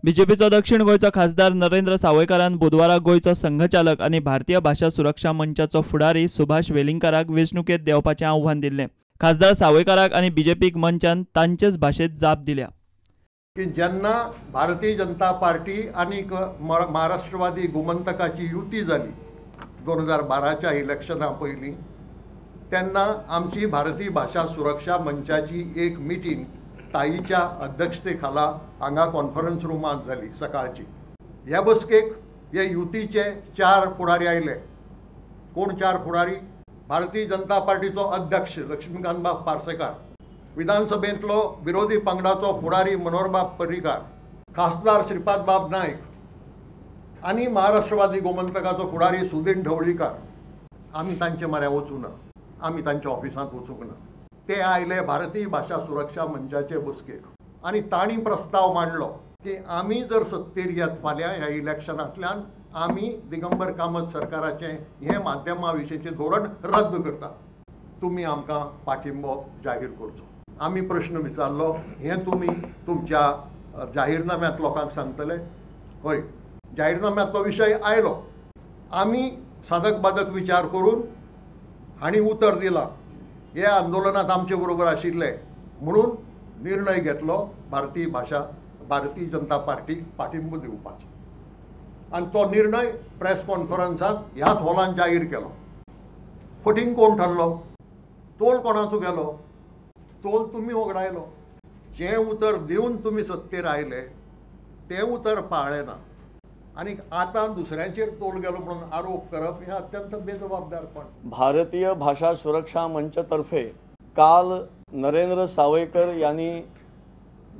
बीजेपीचो दक्षिण गोंयचो खासदार नरेंद्र सावयकारान बुधवाराक गोंयचो संघचालक आनी भारतीय भाषा सुरक्षा मंचाचो फुडारी सुभाष वेलिंगकाराक वेंचणुकेंत देंवपाचें आव्हान दिल्लें। खासदार सावयकाराक आनी बीजेपीक मंचान तांचेच भाशेंत जाप दिल्या की जेन्ना भारतीय जनता पार्टी आनी महाराष्ट्रवादी गोमंतकाची युती जाली 2012च्या इलेक्शना पयलीं, तेन्ना आमची भारतीय भाषा सुरक्षा मंचाची एक मिटींग ताईच्या अध्यक्षते खाला हांगा कॉन्फरन्स रुमांत जाली सकाळची। ह्या बसकेक हे युतीचे 4 फुडारी आयले। कोण 4 फुडारी? भारतीय जनता पार्टीचो अध्यक्ष लक्ष्मीकांतबाब पार्सेकार, विधानसभेंतलो विरोधी पंगडाचो फुडारी मनोहरबाब पर्रीकार, खासदार श्रीपादबाब नायक आनी महाराष्ट्रवादी गोमंतकाचो फुडारी सुदीन ढवळीकार। आमी तांचे म्हऱ्या वचूं ना, आमी तांच्या ऑफिसांत वचूंक ना। ते आयले भारतीय भाषा सुरक्षा मंचाचे बसकेक आनी तांणी प्रस्ताव मांडलो की आमी जर सत्तेर येत फाल्यां ह्या इलेक्शनांतल्यान आमी दिगंबर कामत सरकाराचे हे माध्यमा विशींचे धोरण रद्द करता, तुमी आमकां पाठिंबो जाहीर करचो। आमी प्रश्न विचारलो, हे तुमी तुमच्या जाहीरनाम्यांत लोकांक सांगतले? हय, जाहीरनाम्यांतलो विशय आयलो। आमी सादक बादक विचार करून हांणी उतर दिलां, हे आंदोलनात आमचे बरोबर आशिल्ले म्हणून निर्णय घेतलो भारतीय जनता पार्टीक पाठिंबो दिवपाचो। आनी तो निर्णय प्रेस कॉन्फरन्सांत ह्याच हॉलांत जाहीर केलो। फटींग कोण ठरलो? तोल कोणाचो गेलो? तोल तुमी वगडायलो। जें उतर दिवन तुमी सत्तेर आयले तें उतर पाळ्ळें ना आनी आतां दुसऱ्यांचेर तोल गेलो म्हणून आरोप करप हे अत्यंत बेजबाबदारपण। भारतीय भाषा सुरक्षा मंचतर्फे काल नरेंद्र सावयकर यांनी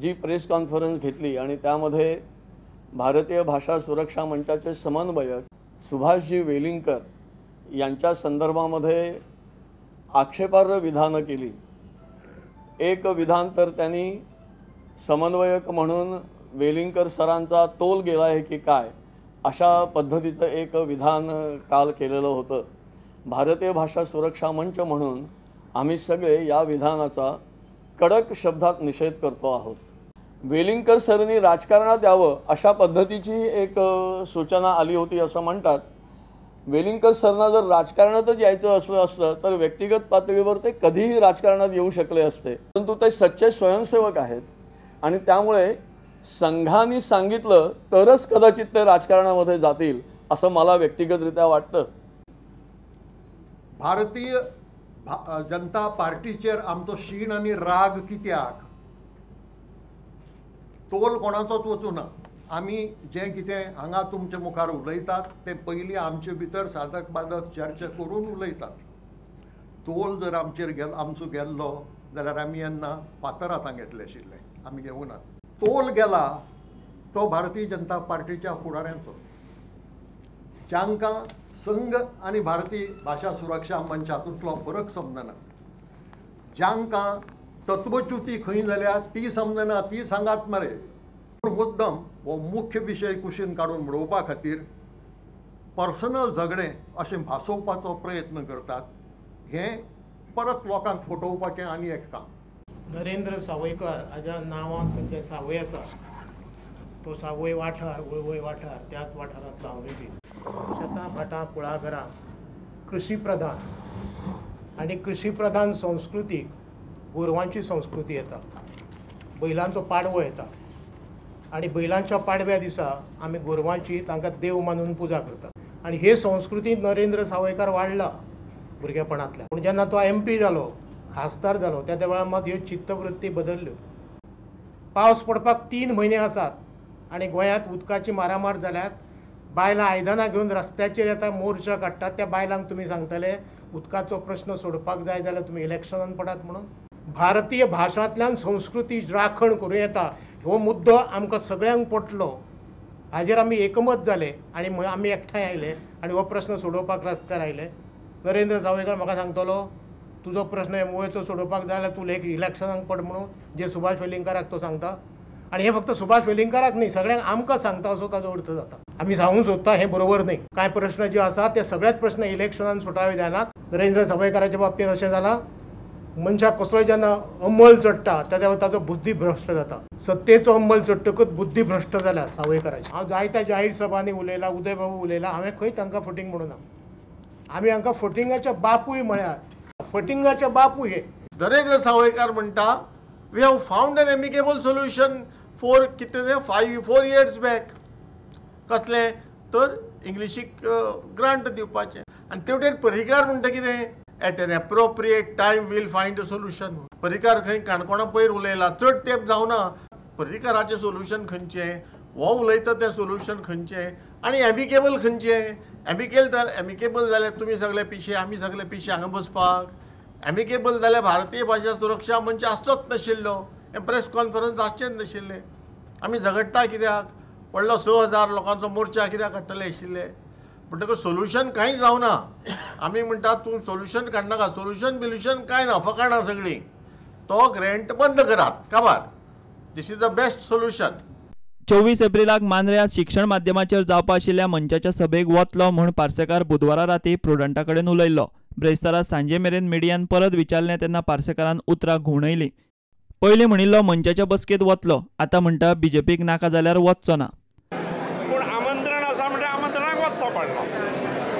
जी प्रेस कॉन्फरन्स घेतली आणि त्यामध्ये भारतीय भाषा सुरक्षा मंचाचे समन्वयक सुभाषजी वेलिंगकर यांच्या संदर्भामध्ये आक्षेपार्ह विधानं केली। एक विधान तर त्यांनी समन्वयक म्हणून वेलिंगकर सरांचा तोल गेला आहे की काय अशा पद्धतीचं एक विधान काल केलेलं होतं। भारतीय भाषा सुरक्षा मंच म्हणून आम्ही सगळे या विधानाचा कडक शब्दात निषेध करतो आहोत। वेलिंगकर सरांनी राजकारणात यावं अशा पद्धतीची एक सूचना आली होती असं म्हणतात। वेलिंगकर सरांना जर राजकारणातच यायचं असलं तर व्यक्तिगत पातळीवर ते कधीही राजकारणात येऊ शकले असते, परंतु ते सच्चे स्वयंसेवक आहेत आणि त्यामुळे संघाने सांगितलं तरच कदाचित ते राजकारणामध्ये जातील असं मला व्यक्तिगतरित्या वाटतं। भारतीय जनता पार्टीचेर आमचो शीण आनी राग कित्याक? तोल कोणाचोच वचूं ना। आमी जें कितें हांगा तुमच्या मुखार उलयतात तें पयलीं आमचे भितर सादक बादक चर्चा करून उलयतात। तोल जर आमचो गेल्लो जाल्यार आमी येन्ना फातर हातांत घेतले आशिल्ले, आमी घेवनात। तोल गेला तो भारतीय जनता पार्टीच्या फुडाऱ्यांचो, जांकां संघ आनी भारतीय भाषा सुरक्षा मंच हातूंतलो फरक समजना, जांकां तत्वच्युती खंय जाल्या ती समजना, ती सांगात मरे। मुद्दम हो मुख्य विशय कुशीन काडून उडोवपा खातीर पर्सनल झगडे अशें भासोवपाचो प्रयत्न करतात। हें परत लोकांक फटोवपाचें आनी एक काम। नरेंद्र सावयकर हाज्या नांवांत खंयचें सावय आसा, तो सावय वाठार वळवय वाठार त्याच वाठारांतलो हांव रेडी। शेतां भाटां कुळागरां कृशी प्रधान आनी कृशी प्रधान संस्कृतीक गोरवांची संस्कृती येता, बैलांचो पाडवो येता आनी बैलांच्या पाडव्या दिसा आमी गोरवांची तांकां देव मानून पुजा करतात आनी हे संस्कृतींत नरेंद्र सावयकर वाडला भुरगेपणांतल्यान। पूण जेन्ना तो MP जालो, खासदार जालो, त्या वेळार मात ह्यो चित्तवृत्ती बदल्ल्यो। पावस पडपाक 3 म्हयने आसात आनी गोंयांत उदकाची मारामार जाल्यात। बायलां आयदनां घेवन रस्त्याचेर येता, मोर्चा काडटात। त्या बायलांक तुमी सांगतले उदकाचो प्रश्न सोडपाक जाय जाल्यार तुमी इलेक्शनांत पडात म्हणून? भारतीय भाशांतल्यान संस्कृती राखण करूं येता हो मुद्दो आमकां सगळ्यांक पटलो, हाजेर आमी एकमत जाले आनी आमी एकठांय आयले आनी हो प्रश्न सोडोवपाक रस्त्यार आयले। नरेंद्र सावयकर म्हाका सांगतलो तुजो प्रश्न एमओएचो सोडोवपाक जाय जाल्यार तूं इलेक्शनाक पड म्हणून, जे सुभाष वेलिंगकाराक तो सांगता। आनी हे फक्त सुभाष वेलिंगकाराक न्ही, सगळ्यांक आमकां सांगता असो ताजो अर्थ जाता। आमी सांगूंक सोदता हें बरोबर न्ही। कांय प्रश्न जे आसा ते सगळेच प्रश्न इलेक्शनान सुटावे जायनात। नरेंद्र सावयकाराच्या बाबतींत अशें जालां मनशाक कसलोय जेन्ना अंमल चडटा तेन्ना ताचो बुद्धी भ्रश्ट जाता. सत्तेचो अंमल चडटकच बुद्धी भ्रश्ट जाल्या सावयकाराची. हांव जायत्या जाहीर सभांनी उलयला, उदय बाबू उलयला, हांवें खंय तांकां फटींग म्हणूं ना. आमी हांकां फटिंगाचे बापूय म्हळ्यात. फटिंगाचे बापूय हे. नरेंद्र सावयकार म्हणटा we have found an amicable solution for कितें तें 4 years बॅक. कसलें तर इंग्लिशीक ग्रांट दिवपाचें. आनी तेवटेन पर्रीकार म्हणटा कितें at an appropriate time will find a solution. Parrikar खंय काणकोणा पयर उलयला, चड तेंप जावना. पर्रीकाराचें सोल्युशन खंयचें, हो उलयता तें सोल्युशन खंयचें आनी एमिकेबल खंयचें. एमिकेबल जाल्यार तुमी सगळे पिशे, आमी सगळे पिशे हांगा बसपाक. एमिकेबल जाल्यार भारतीय भाशा सुरक्षा मंच आसचोच नाशिल्लो, हें प्रेस कॉन्फरन्स आसचेंच नाशिल्लें. आमी झगडटा कित्याक, व्हडलो 6,000 लोकांचो मोर्चा कित्याक काडटले आशिल्ले. म्हणटकच सोल्युशन कांय जावना. आमी म्हणटा तूं सोल्युशन काडनाका, सोल्युशन कांय ना, फकाणां सगळीं. तो ग्रँट बंद करात, काबार. This is the best solution. 24 एप्रिलाक मांद्र्या शिक्षण माध्यमाचेर जावपा आशिल्ल्या मंचाच्या सभेक वतलो म्हूण पार्सेकार बुधवारा राती प्रुडंटा कडेन उलयल्लो. ब्रेस्तारा सांजे मेरेन मिडियान परत विचारलें तेन्ना पार्सेकारान उतरां घुंवडयलीं. पयलीं म्हणिल्लो मंचाच्या बसकेत वतलो, आतां म्हणटा बीजेपीक नाका जाल्यार वचचो ना. पूण आमंत्रण आसा म्हणजे आमंत्रणाक वचचो पडला.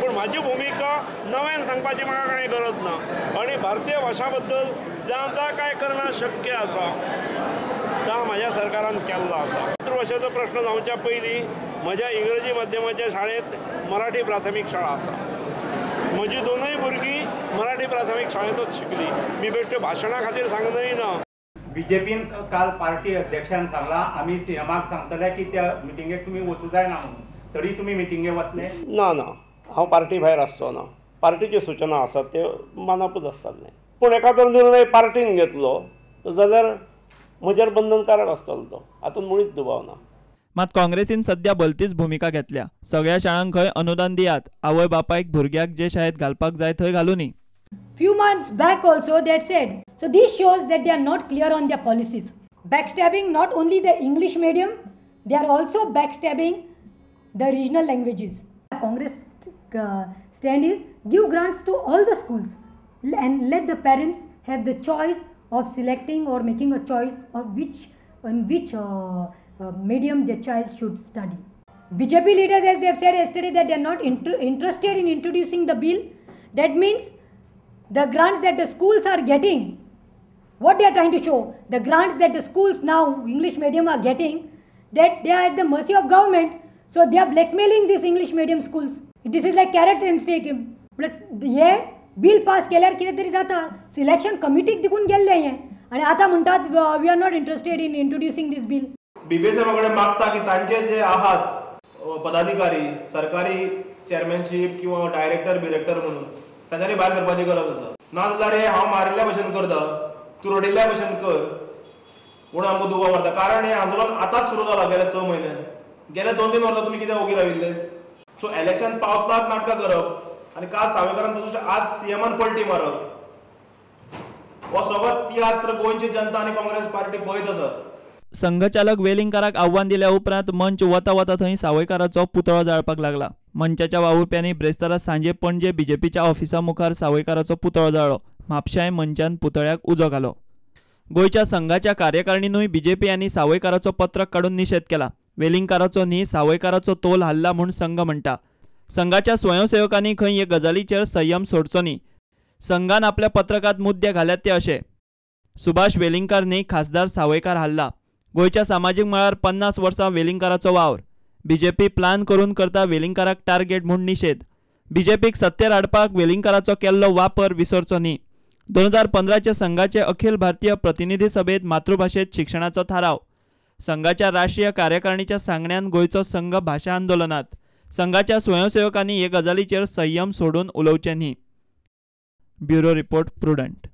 पूण म्हाजी भुमिका नव्यान सांगपाची म्हाका कांय गरज ना. आनी भारतीय भाशा बद्दल जा काय करणं शक्य आसा ता म्हाज्या सरकारान केल्लो आसा. मातृभाशेचो प्रश्न जावच्या पयलीं म्हज्या इंग्रजी माध्यमाच्या शाळेंत मराठी प्राथमीक शाळा आसा. म्हजी दोनूय भुरगीं मराठी प्राथमीक शाळेंतूच शिकलीं. मी बेश्टे भाशणा खातीर सांगनय ना. बीजेपीन काल पार्टी अध्यक्षान सांगला आम्ही सीएमाक सांगतले की त्या मिटिंगेक तुम्ही वचूं जायना म्हणून. तरी तुम्ही मिटिंगेक वतले? ना हांव पार्टी भायर आसचो ना. पार्टीच्यो सूचना आसात त्यो मानपूच आसताले. पूण एका जर निर्णय पार्टीन घेतलो जाल्यार म्हजेर बंधनकारक आसतलो तो. हातूंत मुळीच दुबाव ना. मात काँग्रेसीन सध्या भलतीच भुमिका घेतल्या. सगळ्या शाळांक खंय अनुदान दियात, आवय बापायक भुरग्याक जे शाळेत घालपाक जाय थंय घालुनी. Few months back also they had said. So this shows that they are not clear on their policies. Backstabbing not only the English medium, they are also backstabbing the regional languages. Congress stand is give grants to all the schools and let the parents have the choice of selecting or making a choice of which medium their child should study. BJP leaders, as they have said yesterday, that they are not interested in introducing the bill. That means the grants that the schools are getting, what they are trying to show, the grants that the schools now, English medium are getting, that they are at the mercy of government. So they are blackmailing these English medium schools. This is like carrot and stick. But हे bill pass केल्यार कितें तरी जाता. Selection कमिटीक देखून गेल्ले हे आनी आतां म्हणटात we are not interested in introducing this bill. BBSF कडेन मागता की तांचे जे आहात पदाधिकारी, सरकारी चेअरमॅनशीप किंवा डायरेक्टर बिरेक्टर म्हणून तांच्यांनी भायर सरपाची गरज आसा. नाजाल्यार हे हांव मारिल्ल्या भशेन करता, तूं रडिल्ल्या भशेन कर म्हणून आमकां दुबाव मारता. कारण हें आंदोलन आतांच सुरू जालां गेल्या 6 म्हयने. गेल्या 2-3 वर्सां तुमी कित्याक ओगी राविल्ले? सो इलेक्शन पावतात नाटकां करप आनी काल सावयकारान तसो आज सीएमान पलटी मारप, हो सगळो तियात्र गोंयची जनता आनी काँग्रेस पार्टी पळयत आसा. संघचालक वेलिंगकाराक आव्हान दिल्या उपरांत मंच वता थंय सावयकाराचो पुतळो जाळपाक लागला. मंचाच्या वावुरप्यांनी ब्रेस्तारा सांजे पणजे बीजेपीच्या ऑफिसा मुखार सावयकाराचो पुतळो जाळलो. म्हापशाय मंचान पुतळ्याक उजो घालो. गोंयच्या संघाच्या कार्यकारिणीनूय बीजेपी आनी सावयकाराचो पत्रक काडून निशेध केला. वेलिंगकाराचो न्ही सावयकाराचो तोल हाल्ला म्हूण संघ म्हणटा. संघाच्या स्वयंसेवकांनी खंय हे गजालीचेर संयम सोडचो न्ही. संघान आपल्या पत्रकात मुद्दे घाल्यात ते अशे. सुभाष वेलिंगकार न्ही खासदार सावयकार हाल्ला. गोंयच्या सामाजीक मळार 50 वर्सां वेलिंगकाराचो वावर. बीजेपी प्लान करून करता वेलिंगकाराक टार्गेट म्हूण निशेध. बीजेपीक सत्तेर हाडपाक वेलिंगकाराचो केल्लो वापर विसरचो न्ही. 2015चे संघाचे अखिल भारतीय प्रतिनिधी सभेत मातृभाषेत शिक्षणाचो थाराव. संघाच्या राष्ट्रीय कार्यकारिणीच्या सांगण्यान गोंयचो संघ भाशा आंदोलनात. संघाच्या स्वयंसेवकांनी हे गजालीचेर संयम सोडून उलोवचें न्ही. Bureau report prudent.